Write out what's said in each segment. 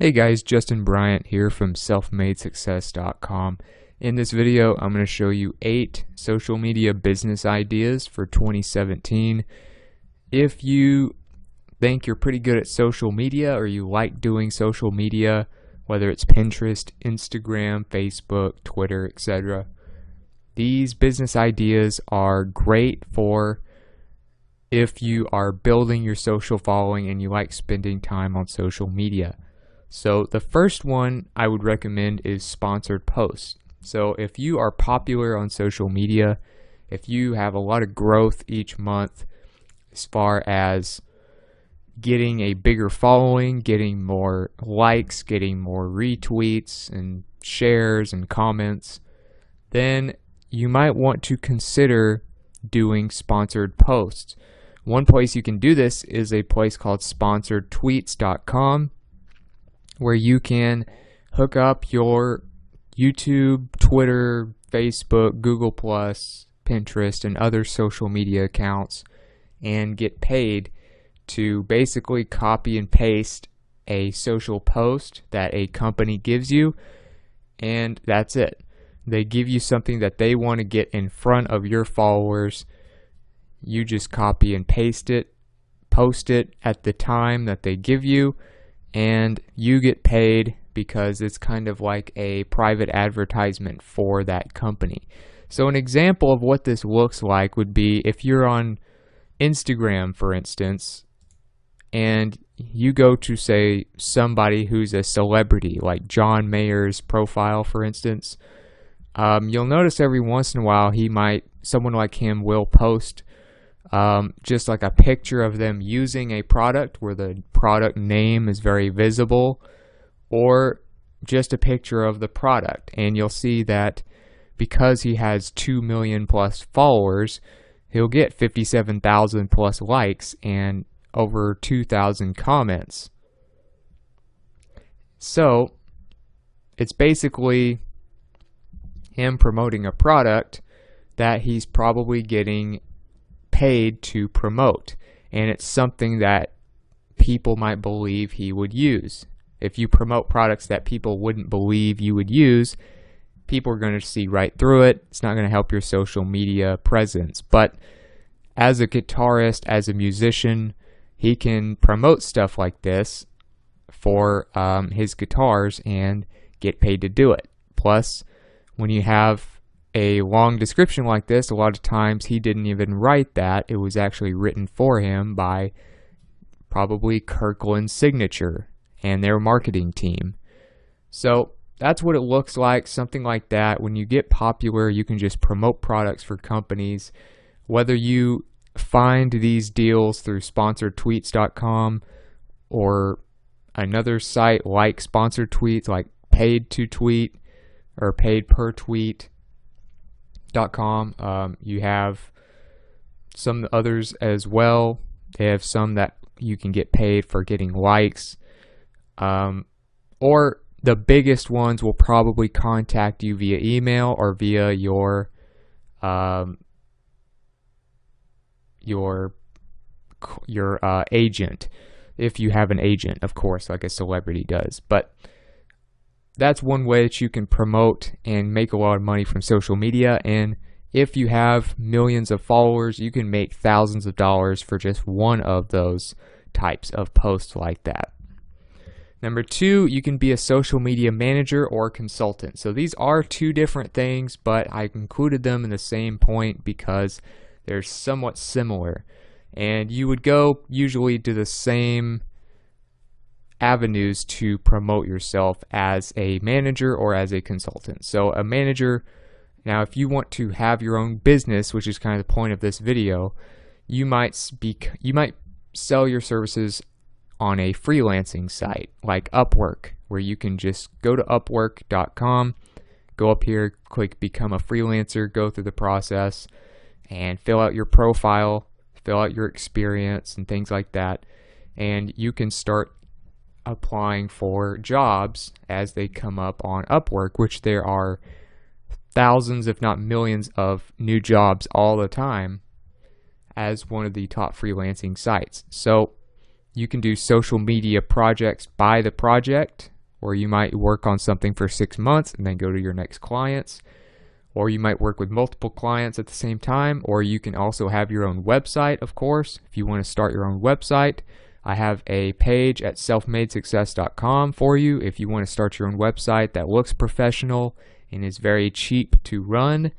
Hey guys, Justin Bryant here from selfmadesuccess.com. In this video, I'm going to show you 8 social media business ideas for 2017. If you think you're pretty good at social media or you like doing social media, whether it's Pinterest, Instagram, Facebook, Twitter, etc., these business ideas are great for if you are building your social following and you like spending time on social media. So the first one I would recommend is sponsored posts. So if you are popular on social media, if you have a lot of growth each month as far as getting a bigger following, getting more likes, getting more retweets and shares and comments, then you might want to consider doing sponsored posts. One place you can do this is a place called sponsoredtweets.com, where you can hook up your YouTube, Twitter, Facebook, Google+, Pinterest, and other social media accounts and get paid to basically copy and paste a social post that a company gives you, and that's it. They give you something that they want to get in front of your followers. You just copy and paste it, post it at the time that they give you, and you get paid because it's kind of like a private advertisement for that company. So an example of what this looks like would be if you're on Instagram, for instance, and you go to, say, somebody who's a celebrity, like John Mayer's profile, for instance. You'll notice every once in a while someone like him will post just like a picture of them using a product where the product name is very visible, or just a picture of the product. And you'll see that because he has 2 million plus followers, he'll get 57,000 plus likes and over 2,000 comments. So it's basically him promoting a product that he's probably getting paid to promote, and it's something that people might believe he would use. If you promote products that people wouldn't believe you would use, people are going to see right through it. It's not going to help your social media presence. But as a guitarist, as a musician, he can promote stuff like this for his guitars and get paid to do it. Plus, when you have a long description like this, a lot of times he didn't even write that. It was actually written for him by probably Kirkland Signature and their marketing team. So that's what it looks like, something like that. When you get popular, you can just promote products for companies. Whether you find these deals through sponsoredtweets.com or another site like Sponsored Tweets, like Paid to Tweet or Paid per Tweet, you have some others as well. They have some that you can get paid for getting likes, or the biggest ones will probably contact you via email or via your agent, if you have an agent, of course, like a celebrity does. But that's one way that you can promote and make a lot of money from social media. And if you have millions of followers, you can make thousands of dollars for just one of those types of posts like that. Number 2, you can be a social media manager or consultant. So these are 2 different things, but I included them in the same point because they're somewhat similar. And you would go usually to the same avenues to promote yourself as a manager or as a consultant. So a manager, now if you want to have your own business, which is kind of the point of this video, you might sell your services on a freelancing site like Upwork, where you can just go to upwork.com, go up here, click become a freelancer, go through the process and fill out your profile, fill out your experience and things like that, and you can start applying for jobs as they come up on Upwork, which there are thousands, if not millions, of new jobs all the time as one of the top freelancing sites. So You can do social media projects by the project, or you might work on something for 6 months and then go to your next clients. Or you might work with multiple clients at the same time, or you can also have your own website, of course. If you want to start your own website, I have a page at selfmadesuccess.com for you. If you want to start your own website that looks professional and is very cheap to run,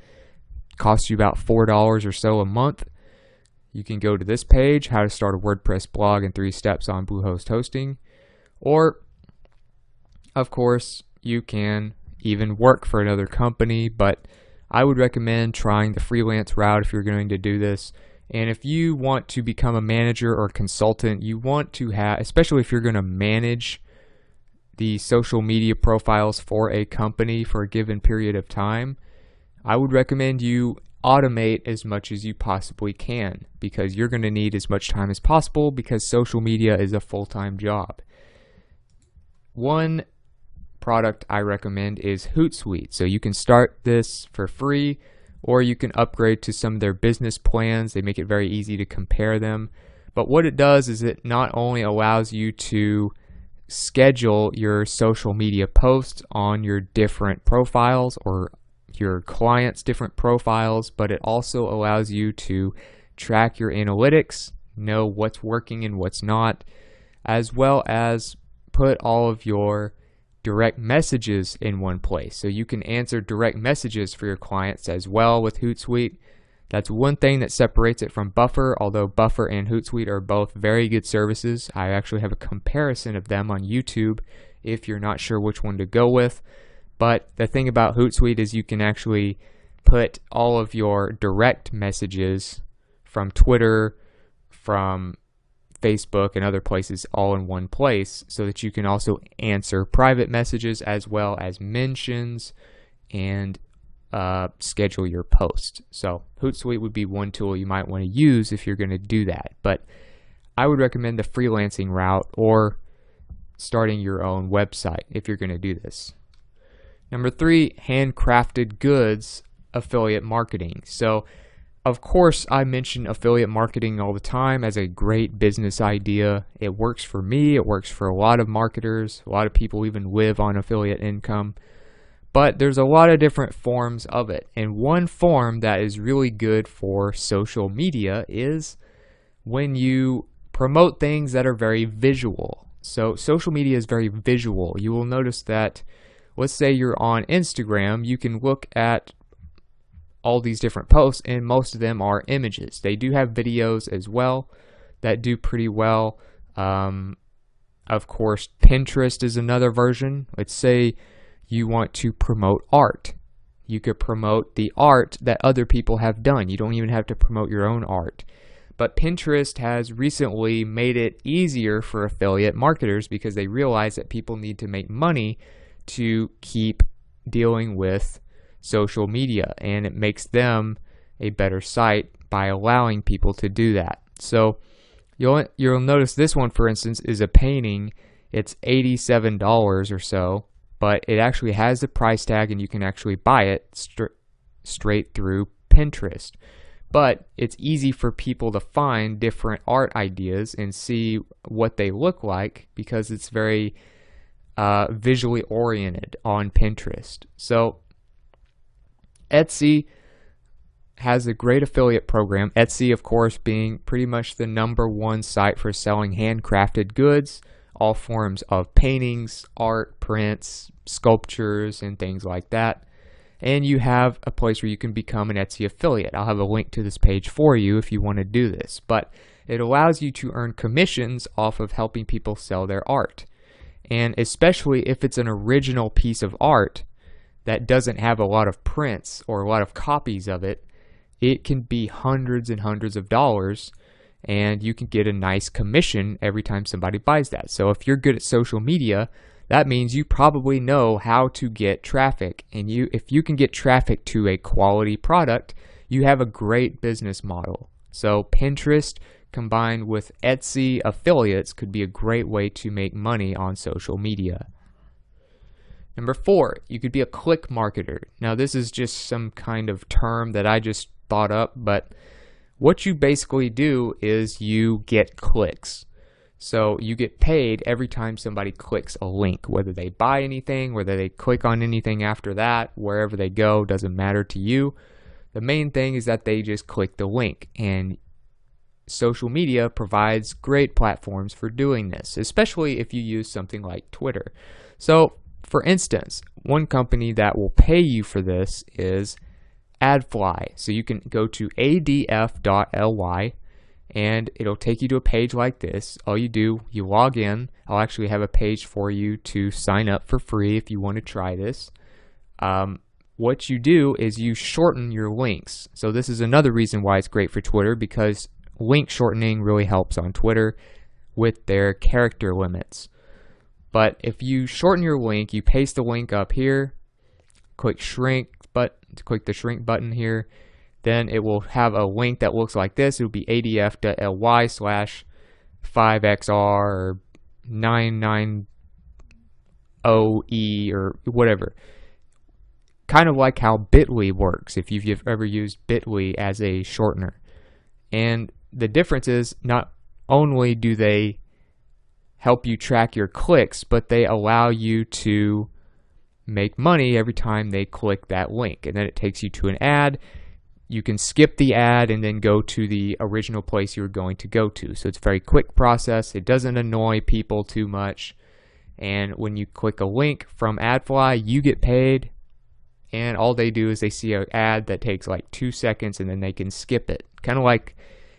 costs you about $4 or so a month, you can go to this page, how to start a WordPress blog in 3 steps on Bluehost hosting. Or, of course, you can even work for another company, but I would recommend trying the freelance route if you're going to do this. And if you want to become a manager or consultant, you want to have, especially if you're going to manage the social media profiles for a company for a given period of time, I would recommend you automate as much as you possibly can, because you're going to need as much time as possible, because social media is a full-time job. One product I recommend is Hootsuite. So you can start this for free, or you can upgrade to some of their business plans. They make it very easy to compare them. But what it does is it not only allows you to schedule your social media posts on your different profiles or your clients' different profiles, but it also allows you to track your analytics, know what's working and what's not, as well as put all of your direct messages in one place. So you can answer direct messages for your clients as well with Hootsuite. That's one thing that separates it from Buffer, although Buffer and Hootsuite are both very good services. I actually have a comparison of them on YouTube if you're not sure which one to go with. But the thing about Hootsuite is you can actually put all of your direct messages from Twitter, from Facebook and other places all in one place, so that you can also answer private messages as well as mentions and schedule your post. So Hootsuite would be one tool you might want to use if you're going to do that. But I would recommend the freelancing route or starting your own website if you're going to do this. Number 3, handcrafted goods affiliate marketing. So of course, I mention affiliate marketing all the time as a great business idea. It works for me. It works for a lot of marketers. A lot of people even live on affiliate income. But there's a lot of different forms of it. And one form that is really good for social media is when you promote things that are very visual. So social media is very visual. You will notice that, let's say you're on Instagram, you can look at all these different posts, and most of them are images. They do have videos as well that do pretty well. Of course, Pinterest is another version. Let's say you want to promote art. You could promote the art that other people have done. You don't even have to promote your own art. But Pinterest has recently made it easier for affiliate marketers because they realize that people need to make money to keep dealing with social media, and it makes them a better site by allowing people to do that. So you'll notice this one, for instance, is a painting. It's $87 or so, but it actually has the price tag and you can actually buy it straight through Pinterest. But it's easy for people to find different art ideas and see what they look like because it's very visually oriented on Pinterest. So Etsy has a great affiliate program. Etsy, of course, being pretty much the #1 site for selling handcrafted goods, all forms of paintings, art, prints, sculptures, and things like that. And you have a place where you can become an Etsy affiliate. I'll have a link to this page for you if you want to do this. But it allows you to earn commissions off of helping people sell their art. And especially if it's an original piece of art that doesn't have a lot of prints or a lot of copies of it, it can be hundreds and hundreds of dollars, and you can get a nice commission every time somebody buys that. So if you're good at social media, that means you probably know how to get traffic. And if you can get traffic to a quality product, you have a great business model. So Pinterest combined with Etsy affiliates could be a great way to make money on social media. Number 4, you could be a click marketer. Now this is just some kind of term that I just thought up, but what you basically do is you get clicks. So you get paid every time somebody clicks a link, whether they buy anything, whether they click on anything after that, wherever they go, doesn't matter to you. The main thing is that they just click the link, and social media provides great platforms for doing this, especially if you use something like Twitter. So, for instance, one company that will pay you for this is AdFly. So you can go to adf.ly and it'll take you to a page like this. All you do, you log in. I'll actually have a page for you to sign up for free if you want to try this. What you do is you shorten your links. So this is another reason why it's great for Twitter, because link shortening really helps on Twitter with their character limits. But if you shorten your link, you paste the link up here, click the shrink button here, then it will have a link that looks like this. It will be adf.ly/5xr or 990e or whatever. Kind of like how Bitly works, if you've ever used Bitly as a shortener. And the difference is, not only do they help you track your clicks, but they allow you to make money every time they click that link. And then it takes you to an ad. You can skip the ad and then go to the original place you were going to go to. So it's a very quick process. It doesn't annoy people too much. And when you click a link from AdFly, you get paid. And all they do is they see an ad that takes like 2 seconds and then they can skip it. Kind of like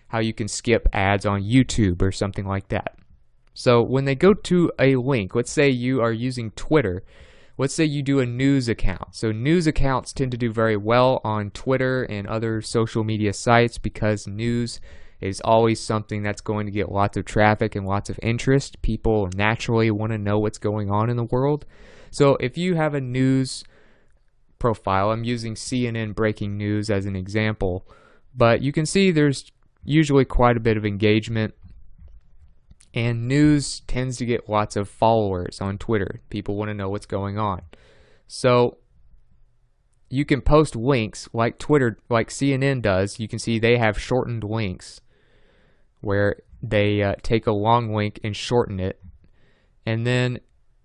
how you can skip ads on YouTube or something like that. So when they go to a link, let's say you are using Twitter. Let's say you do a news account. So news accounts tend to do very well on Twitter and other social media sites because news is always something that's going to get lots of traffic and lots of interest. People naturally want to know what's going on in the world. So if you have a news profile, I'm using CNN Breaking News as an example, but you can see there's usually quite a bit of engagement. And news tends to get lots of followers on Twitter. People want to know what's going on. So you can post links like Twitter, like CNN does. You can see they have shortened links where they take a long link and shorten it. And then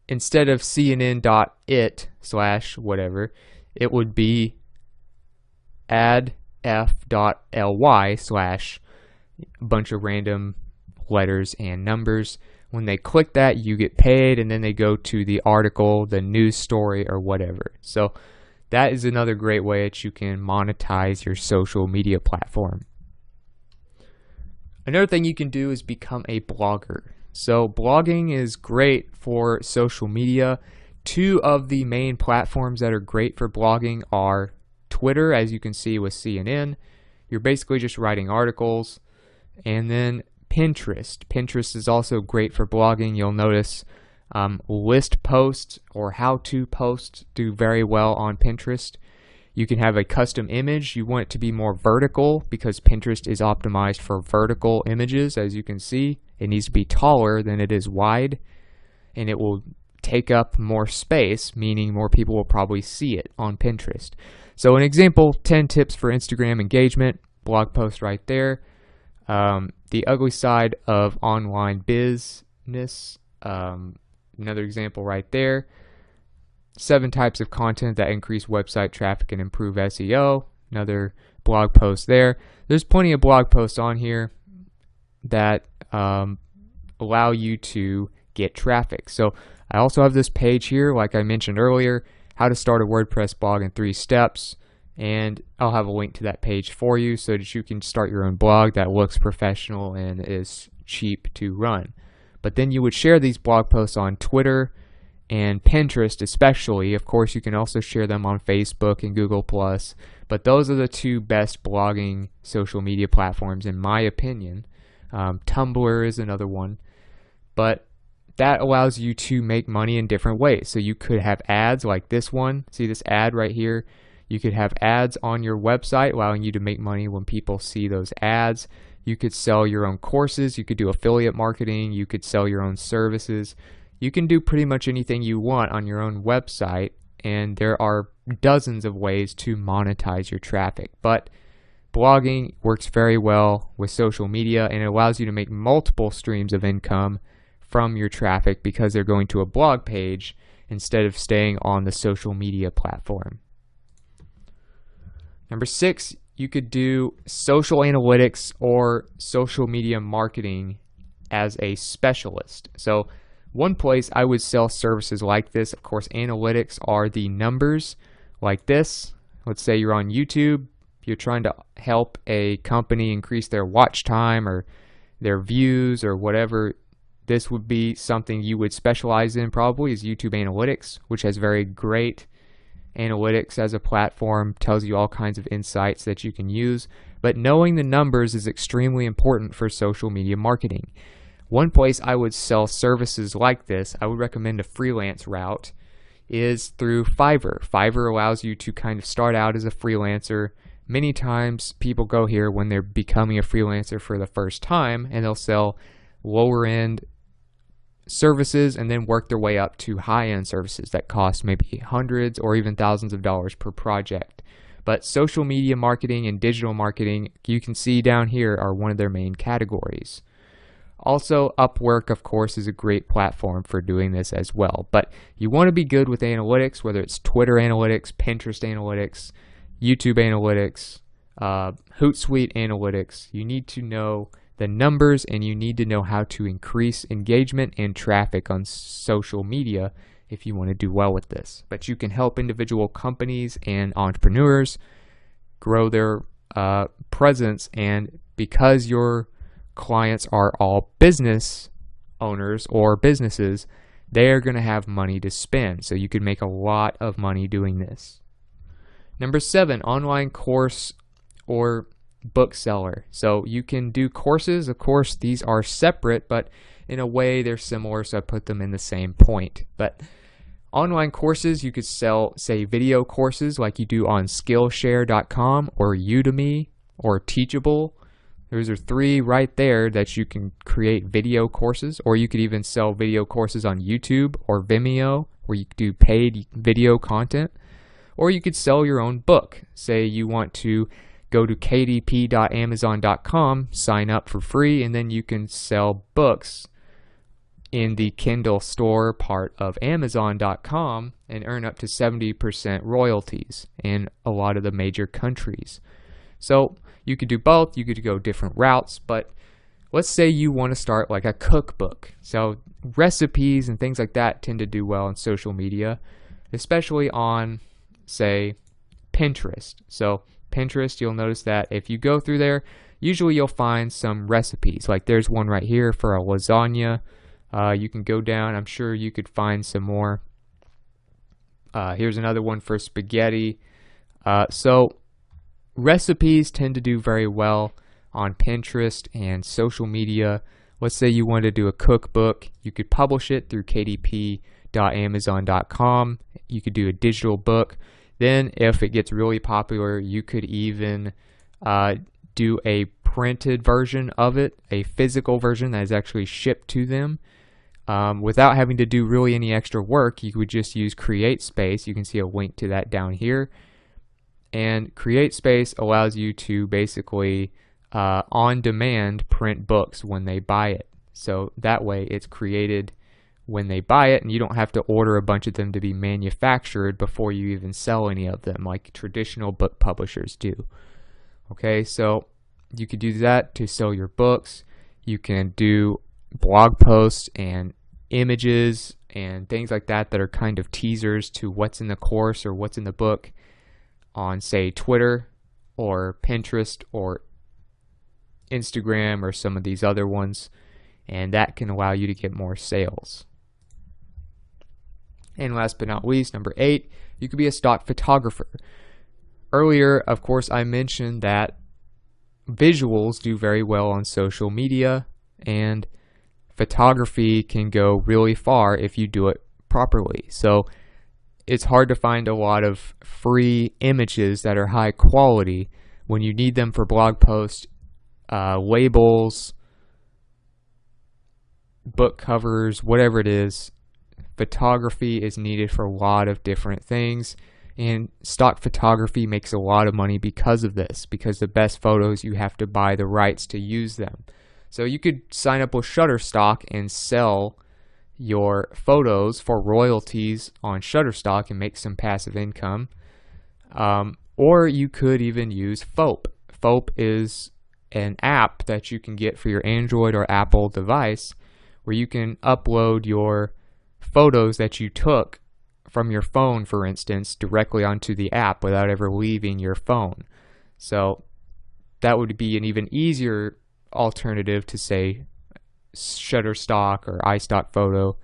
instead of cnn.it/whatever, it would be adf.ly/bunch of random letters and numbers. When they click that, you get paid, and then they go to the article, the news story, or whatever. So that is another great way that you can monetize your social media platform. Another thing you can do is become a blogger. So blogging is great for social media. Two of the main platforms that are great for blogging are Twitter, as you can see with CNN. You're basically just writing articles. And then Pinterest. Pinterest is also great for blogging. You'll notice list posts or how-to posts do very well on Pinterest. You can have a custom image. You want it to be more vertical because Pinterest is optimized for vertical images. As you can see, it needs to be taller than it is wide, and it will take up more space, meaning more people will probably see it on Pinterest. So an example, 10 tips for Instagram engagement, blog post right there. The ugly side of online business, another example right there. 7 types of content that increase website traffic and improve SEO, another blog post there. There's plenty of blog posts on here that allow you to get traffic. So I also have this page here, like I mentioned earlier, how to start a WordPress blog in 3 steps. And I'll have a link to that page for you so that you can start your own blog that looks professional and is cheap to run. But then you would share these blog posts on Twitter and Pinterest especially. Of course, you can also share them on Facebook and Google+. But those are the 2 best blogging social media platforms in my opinion. Tumblr is another one. But that allows you to make money in different ways. So you could have ads like this one. See this ad right here? You could have ads on your website allowing you to make money when people see those ads. You could sell your own courses. You could do affiliate marketing. You could sell your own services. You can do pretty much anything you want on your own website, and there are dozens of ways to monetize your traffic. But blogging works very well with social media, and it allows you to make multiple streams of income from your traffic because they're going to a blog page instead of staying on the social media platform. Number 6, you could do social analytics or social media marketing as a specialist. So one place I would sell services like this, of course, analytics are the numbers like this. Let's say you're on YouTube, you're trying to help a company increase their watch time or their views or whatever. This would be something you would specialize in probably, is YouTube Analytics, which has very great analytics as a platform, tells you all kinds of insights that you can use. But knowing the numbers is extremely important for social media marketing. One place I would sell services like this, I would recommend a freelance route, is through Fiverr. Fiverr allows you to kind of start out as a freelancer. Many times people go here when they're becoming a freelancer for the first time, and they'll sell lower end services and then work their way up to high-end services that cost maybe hundreds or even thousands of dollars per project. But social media marketing and digital marketing, you can see down here, are one of their main categories. Also, Upwork, of course, is a great platform for doing this as well. But you want to be good with analytics, whether it's Twitter analytics, Pinterest analytics, YouTube analytics, Hootsuite analytics. You need to know the numbers, and you need to know how to increase engagement and traffic on social media if you want to do well with this. But you can help individual companies and entrepreneurs grow their presence, and because your clients are all business owners or businesses, they're going to have money to spend. So you can make a lot of money doing this. Number 7, online course or bookseller. So you can do courses. Of course, these are separate, but in a way they're similar, so I put them in the same point. But online courses, you could sell, say, video courses like you do on Skillshare.com or Udemy or Teachable. Those are 3 right there that you can create video courses, or you could even sell video courses on YouTube or Vimeo, where you do paid video content. Or you could sell your own book. Say you want to go to kdp.amazon.com, sign up for free, and then you can sell books in the Kindle store part of Amazon.com and earn up to 70% royalties in a lot of the major countries. So you could do both, you could go different routes, but let's say you want to start like a cookbook. So recipes and things like that tend to do well on social media, especially on, say, Pinterest. So Pinterest, you'll notice that if you go through there, usually you'll find some recipes. Like there's one right here for a lasagna. You can go down, I'm sure you could find some more. Here's another one for spaghetti. So recipes tend to do very well on Pinterest and social media. Let's say you want to do a cookbook. You could publish it through kdp.amazon.com. You could do a digital book. Then if it gets really popular, you could even do a printed version of it, a physical version that is actually shipped to them. Without having to do really any extra work, you would just use CreateSpace. You can see a link to that down here. And CreateSpace allows you to basically on demand print books when they buy it. So that way it's created when they buy it, and you don't have to order a bunch of them to be manufactured before you even sell any of them like traditional book publishers do. Okay, so you could do that to sell your books. You can do blog posts and images and things like that that are kind of teasers to what's in the course or what's in the book on, say, Twitter or Pinterest or Instagram or some of these other ones, and that can allow you to get more sales. And last but not least, number 8, you could be a stock photographer. Earlier, of course, I mentioned that visuals do very well on social media, and photography can go really far if you do it properly. So it's hard to find a lot of free images that are high quality when you need them for blog posts, labels, book covers, whatever it is. Photography is needed for a lot of different things. And stock photography makes a lot of money because of this, because the best photos, you have to buy the rights to use them. So you could sign up with Shutterstock and sell your photos for royalties on Shutterstock and make some passive income. Or you could even use Foap. Foap is an app that you can get for your Android or Apple device where you can upload your photos that you took from your phone, for instance, directly onto the app without ever leaving your phone. So that would be an even easier alternative to, say, Shutterstock or iStock Photo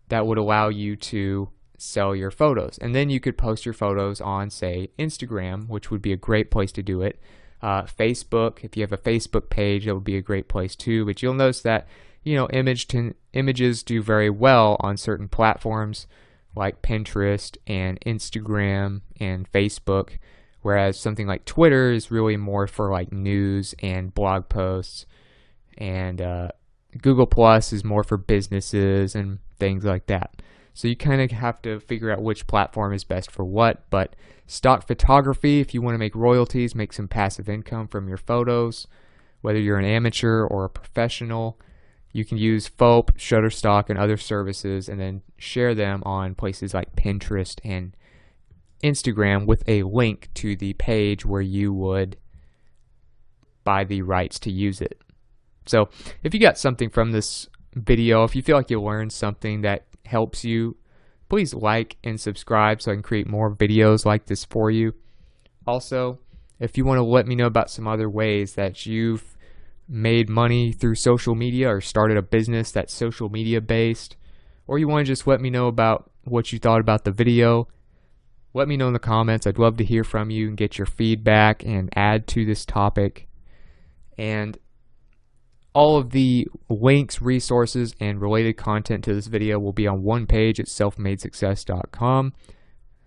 that would allow you to sell your photos. And then you could post your photos on, say, Instagram, which would be a great place to do it. Facebook, if you have a Facebook page, that would be a great place too. But you'll notice that, you know, images do very well on certain platforms like Pinterest and Instagram and Facebook, whereas something like Twitter is really more for like news and blog posts, and Google Plus is more for businesses and things like that. So you kind of have to figure out which platform is best for what. But stock photography, if you want to make royalties, make some passive income from your photos, whether you're an amateur or a professional, you can use Foap, Shutterstock, and other services and then share them on places like Pinterest and Instagram with a link to the page where you would buy the rights to use it. So if you got something from this video, if you feel like you learned something that helps you, please like and subscribe so I can create more videos like this for you. Also, if you want to let me know about some other ways that you've made money through social media or started a business that's social media based, or you want to just let me know about what you thought about the video, let me know in the comments. I'd love to hear from you and get your feedback and add to this topic. And all of the links, resources, and related content to this video will be on one page at selfmadesuccess.com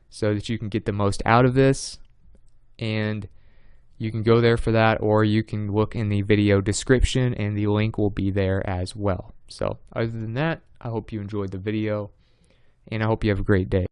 so that you can get the most out of this. And you can go there for that, or you can look in the video description and the link will be there as well. So other than that, I hope you enjoyed the video and I hope you have a great day.